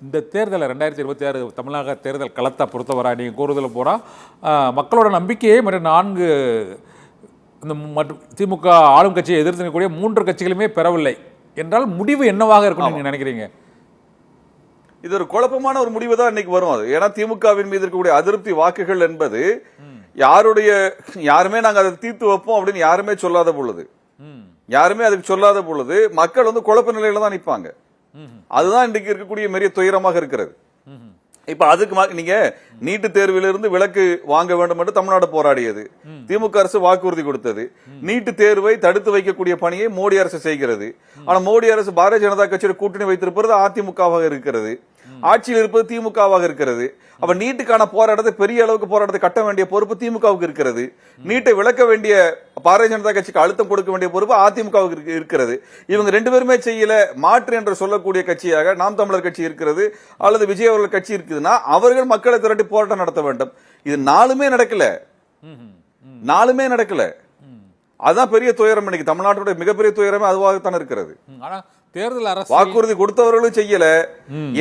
இந்த தேர்தலை 2026 தமிழக தேர்தல் களத்தை பொறுத்தவரை நீங்கள் கூறுதல் போகிறோம் மக்களோட நம்பிக்கையை மற்ற 4 இந்த திமுக ஆளும் கட்சியை எதிர்த்து நிற்கக்கூடிய 3 கட்சிகளுமே பெறவில்லை என்றால் முடிவு என்னவாக இருக்கும்னு நீங்கள் நினைக்கிறீங்க? இது ஒரு குழப்பமான ஒரு முடிவு தான் இன்னைக்கு வரும். அது ஏன்னா திமுகவின் மீது இருக்கக்கூடிய அதிருப்தி வாக்குகள் என்பது யாருமே நாங்க அதை தீர்த்து வைப்போம் அப்படின்னு யாருமே சொல்லாத பொழுது மக்கள் வந்து குழப்ப நிலையில தான் நிற்பாங்க. அதுதான் இன்றைக்கு இருக்கக்கூடிய பெரிய துயரமாக இருக்கிறது. இப்ப அதுக்கு நீங்க நீட்டு தேர்விலிருந்து விலக்கு வாங்க வேண்டும் என்று தமிழ்நாடு போராடியது, திமுக அரசு வாக்குறுதி கொடுத்தது. நீட்டு தேர்வை தடுத்து வைக்கக்கூடிய பணியை மோடி அரசு செய்கிறது. ஆனா மோடி அரசு பாரதிய ஜனதா கட்சியோட கூட்டணி வைத்திருப்பது அதிமுகவாக இருக்கிறது, ஆட்சியில் இருப்பது திமுகவாக இருக்கிறது. அப்ப நீட்டுக்கான போராட்டத்தை பெரிய அளவுக்கு போராட்டத்தை கட்ட வேண்டிய பொறுப்பு திமுகவுக்கு இருக்கிறது. நீட்டை விளக்க வேண்டிய பாரதிய ஜனதா கட்சிக்கு அழுத்தம் கொடுக்க வேண்டிய பொறுப்பு அதிமுகவுக்கு இருக்கிறது. இவங்க 2 பேருமே செய்யல. மாற்று என்று சொல்லக்கூடிய கட்சியாக நாம் தமிழர் கட்சி இருக்கிறது அல்லது விஜய் அவர்கள் கட்சி இருக்குதுன்னா அவர்கள் மக்களை திரட்டி போராட்டம் நடத்த வேண்டும். இது 4மே நடக்கல. அதுதான் பெரிய துயரம். இன்னைக்கு தமிழ்நாட்டுடைய மிகப்பெரிய துயரமே அதுவாகத்தான் இருக்கிறது. தேர்தல் அரசு வாக்குறுதி கொடுத்தவர்களும் செய்யல,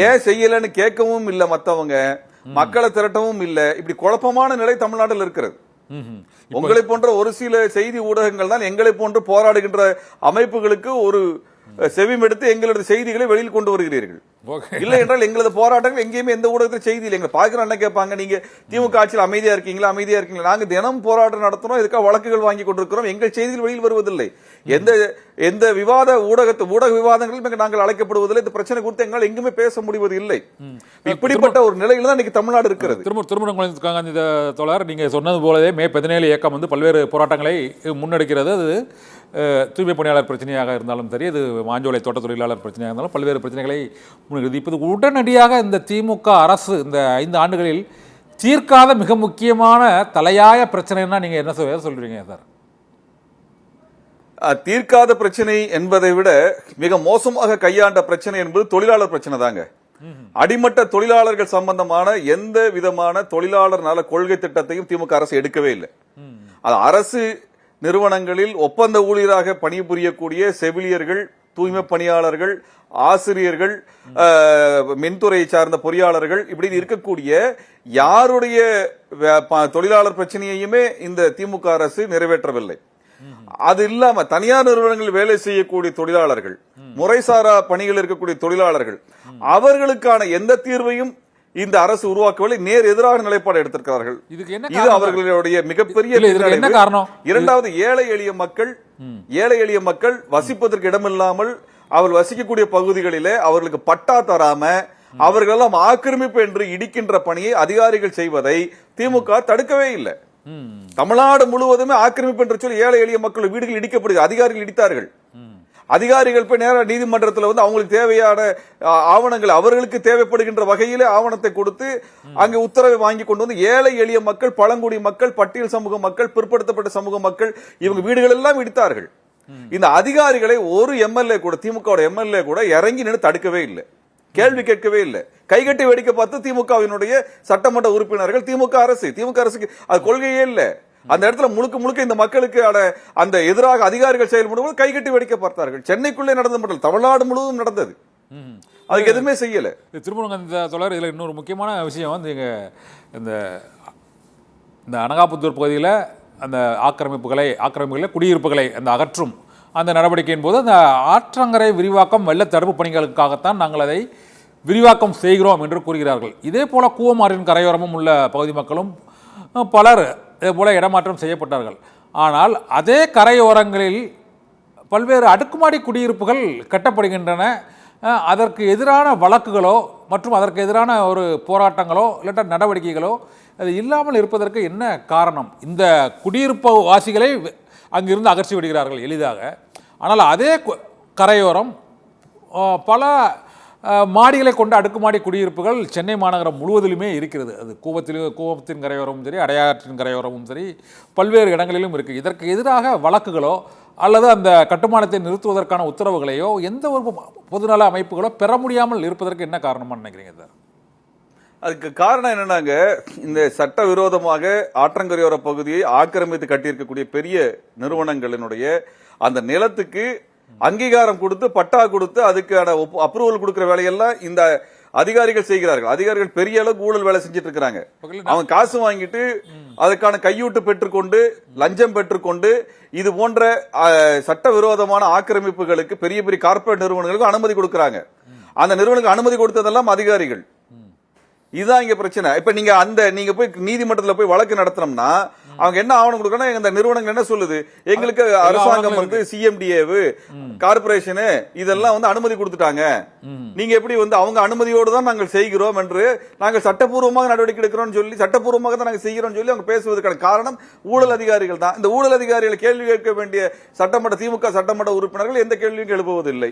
ஏன் செய்யலன்னு கேட்கவும் இல்ல, மத்தவங்க மக்களை திரட்டவும் இல்ல. இப்படி குழப்பமான நிலை தமிழ்நாட்டில் இருக்கிறது. உங்களை போன்ற ஒரு சில செய்தி ஊடகங்கள் தான் எங்களை போன்று போராடுகின்ற அமைப்புகளுக்கு ஒரு செவிமெடுத்து எங்களது செய்திகளை வெளியில் கொண்டு வருகிறீர்கள். இல்லை என்றால் எங்களது போராட்டங்கள் எங்கேயுமே எந்த ஊடகத்தில் செய்தி இல்லை. எங்களை பாக்குற என்ன கேட்பாங்க, நீங்க திமுக ஆட்சியில் அமைதியா இருக்கீங்களா? நாங்க தினம் போராட்டம் நடத்துறோம், இதுக்காக வழக்குகள் வாங்கி கொண்டிருக்கிறோம். எங்கள் செய்திகள் வெளியில் வருவதில்லை. எந்த விவாத ஊடக விவாதங்களும் நாங்கள் அழைக்கப்படுவதில்லை. இந்த பிரச்சனை குறித்து எங்களால் எங்குமே பேச முடிவது இல்லை. இப்படிப்பட்ட ஒரு நிலையில தான் இன்னைக்கு தமிழ்நாடு இருக்கிறது. திரும்ப தோழர், நீங்க சொன்னது போலவே மே 17 இயக்கம் வந்து பல்வேறு போராட்டங்களை முன்னெடுக்கிறது. அது தூய்மை பணியாளர் பிரச்சனையாக இருந்தாலும் சரி, இது மாஞ்சோலை தோட்ட தொழிலாளர் பிரச்சனையாக இருந்தாலும் பல்வேறு பிரச்சனைகளை முன்னெடுத்து இப்போது உடனடியாக இந்த திமுக அரசு இந்த 5 ஆண்டுகளில் தீர்க்காத மிக முக்கியமான தலையாய பிரச்சனைன்னா நீங்க என்ன சொல்றீங்க சார்? தீர்க்காத பிரச்சனை என்பதை விட மிக மோசமாக கையாண்ட பிரச்சனை என்பது தொழிலாளர் பிரச்சனை தாங்க. அடிமட்ட தொழிலாளர்கள் சம்பந்தமான எந்த விதமான தொழிலாளர் நல கொள்கை திட்டத்தையும் திமுக அரசு எடுக்கவே இல்லை. அது அரசு நிறுவனங்களில் ஒப்பந்த ஊழியராக பணிபுரியக்கூடிய செவிலியர்கள், தூய்மை பணியாளர்கள், ஆசிரியர்கள், மின்துறையை சார்ந்த பொறியாளர்கள், இப்படி இருக்கக்கூடிய யாருடைய தொழிலாளர் பிரச்சனையுமே இந்த திமுக அரசு நிறைவேற்றவில்லை. அது இல்லாம தனியார் நிறுவனங்களில் வேலை செய்யக்கூடிய தொழிலாளர்கள், முறைசாரா பணிகள் இருக்கக்கூடிய தொழிலாளர்கள், அவர்களுக்கான எந்த தீர்வையும் இந்த அரசு உருவாக்கவில்லை. நேர் எதிராக நிலைப்பாடு எடுத்திருக்கிறார்கள். இது அவர்களுடைய மிகப்பெரிய காரணம். இரண்டாவது, ஏழை எளிய மக்கள் வசிப்பதற்கு இடமில்லாமல் அவர்கள் வசிக்கக்கூடிய பகுதிகளிலே அவர்களுக்கு பட்டா தராம அவர்களெல்லாம் ஆக்கிரமிப்பு என்று இடிக்கின்ற பணியை அதிகாரிகள் செய்வதை திமுக தடுக்கவே இல்லை. தமிழ்நாடு முழுவதுமே ஆக்கிரமிப்பு என்று சொல்லி ஏழை எளிய மக்கள் வீடுகள் இடிக்கப்படுது. அதிகாரிகள் இடித்தார்கள். அதிகாரிகள் போய் நேர நீதிமன்றத்தில் வந்து அவங்களுக்கு தேவையான ஆவணங்கள், அவர்களுக்கு தேவைப்படுகின்ற வகையிலே ஆவணத்தை கொடுத்து அங்கே உத்தரவை வாங்கி கொண்டு வந்து ஏழை எளிய மக்கள், பழங்குடி மக்கள், பட்டியல் சமூக மக்கள், பிற்படுத்தப்பட்ட சமூக மக்கள் இவங்க வீடுகள் எல்லாம் இடித்தார்கள். இந்த அதிகாரிகளை ஒரு எம்எல்ஏ கூட, திமுக எம்எல்ஏ கூட இறங்கி நின்று தடுக்கவே இல்லை, கேள்வி கேட்கவே இல்லை. கைகட்டி வேடிக்கை பார்த்து திமுகவினுடைய சட்டமன்ற உறுப்பினர்கள், திமுக அரசுக்கு அது கொள்கையே இல்லை. அந்த இடத்துல முழுக்க இந்த மக்களுக்கு அந்த எதிராக அதிகாரிகள் செயல்படும்போது கைகட்டி வேடிக்கை பார்த்தார்கள். சென்னைக்குள்ளே நடந்தது மட்டும் தமிழ்நாடு முழுவதும் நடந்தது. அதுக்கு எதுவுமே செய்யல. திருமணம் தொடர். இதுல இன்னொரு முக்கியமான விஷயம் வந்து இந்த அனகாபுத்தூர் பகுதியில் அந்த ஆக்கிரமிப்புகளை குடியிருப்புகளை அந்த அகற்றும் அந்த நடவடிக்கையின் போது அந்த ஆற்றங்கரை விரிவாக்கம் வெள்ள தடுப்பு பணிகளுக்காகத்தான் நாங்கள் அதை விரிவாக்கம் செய்கிறோம் என்று கூறுகிறார்கள். இதே போல கூவமாறின் கரையோரமும் உள்ள பகுதி மக்களும் பலர் இதே போல இடமாற்றம் செய்யப்பட்டார்கள். ஆனால் அதே கரையோரங்களில் பல்வேறு அடுக்குமாடி குடியிருப்புகள் கட்டப்படுகின்றன. அதற்கு எதிரான வழக்குகளோ மற்றும் அதற்கு எதிரான ஒரு போராட்டங்களோ இல்லாட்ட நடவடிக்கைகளோ அது இல்லாமல் இருப்பதற்கு என்ன காரணம்? இந்த குடியிருப்பு வாசிகளை அங்கிருந்து அகற்றி விடுகிறார்கள் எளிதாக. ஆனால் அதே கரையோரம் பல மாடிகளை கொண்ட அடுக்குமாடி குடியிருப்புகள் சென்னை மாநகரம் முழுவதிலுமே இருக்கிறது. அது கூவத்தின் கரையோரமும் சரி, அடையாற்றின் கரையோரமும் சரி, பல்வேறு இடங்களிலும் இருக்குது. இதற்கு எதிராக வழக்குகளோ அல்லது அந்த கட்டுமானத்தை நிறுத்துவதற்கான உத்தரவுகளையோ எந்த ஒரு பொதுநல அமைப்புகளோ பெற முடியாமல் இருப்பதற்கு என்ன காரணமாக நினைக்கிறீங்க சார்? அதுக்கு காரணம் என்னன்னாங்க, இந்த சட்டவிரோதமாக ஆற்றங்கரையோர பகுதியை ஆக்கிரமித்து கட்டியிருக்கக்கூடிய பெரிய நிறுவனங்களினுடைய அந்த நிலத்துக்கு அங்கீகாரம் கொடுத்து பட்டா கொடுத்து அதுக்கான அப்ரூவல் கொடுக்கிற வேலையெல்லாம் இந்த அதிகாரிகள் செய்கிறார்கள். அதிகாரிகள் பெரிய அளவுக்கு ஊழல் வேலை செஞ்சுட்டு இருக்காங்க. அவங்க காசு வாங்கிட்டு அதற்கான கையூட்டு பெற்றுக்கொண்டு லஞ்சம் பெற்றுக்கொண்டு இது போன்ற சட்டவிரோதமான ஆக்கிரமிப்புகளுக்கு பெரிய பெரிய கார்ப்பரேட் நிறுவனங்களுக்கு அனுமதி கொடுக்கறாங்க. அந்த நிறுவனங்களுக்கு அனுமதி கொடுத்ததெல்லாம் அதிகாரிகள். இதுதான் இங்க பிரச்சனை. இப்ப நீங்க போய் நீதிமன்றத்துல போய் வழக்கு நடத்தணும்னா அவங்க என்ன ஆவணம் கொடுக்கணும்? இந்த நிறுவனங்கள் என்ன சொல்லுது? எங்களுக்கு அரசாங்கம் வந்து சிஎம்டிஏ கார்பரேஷன் இதெல்லாம் அனுமதி கொடுத்துட்டாங்க. நீங்க எப்படி அவங்க அனுமதியோடு தான் நாங்கள் செய்கிறோம் என்று நாங்கள் சட்டப்பூர்வமாக நடவடிக்கை எடுக்கிறோம் சொல்லி சட்டப்பூர்வமாக தான் நாங்கள் செய்கிறோம் சொல்லி அவங்க பேசுவதற்கான காரணம் ஊழல் அதிகாரிகள் தான். இந்த ஊழல் அதிகாரிகளை கேள்வி கேட்க வேண்டிய திமுக சட்டமன்ற உறுப்பினர்கள் எந்த கேள்வியும் எழுப்புவதில்லை.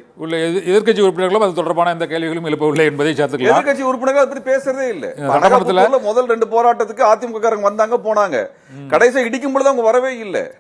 எதிர்க்கட்சி உறுப்பினர்களும் அது தொடர்பான எந்த கேள்விகளும் எழுப்பவில்லை என்பதை சேர்த்துக்கலாம். எதிர்க்கட்சி உறுப்பினர்கள் அதை பத்தி பேசுறதே இல்லை. முதல் 2 போராட்டத்துக்கு அதிமுக வந்தாங்க போனாங்க. கடைசியா இடிக்கும் பொழுது அவங்க வரவே இல்லை.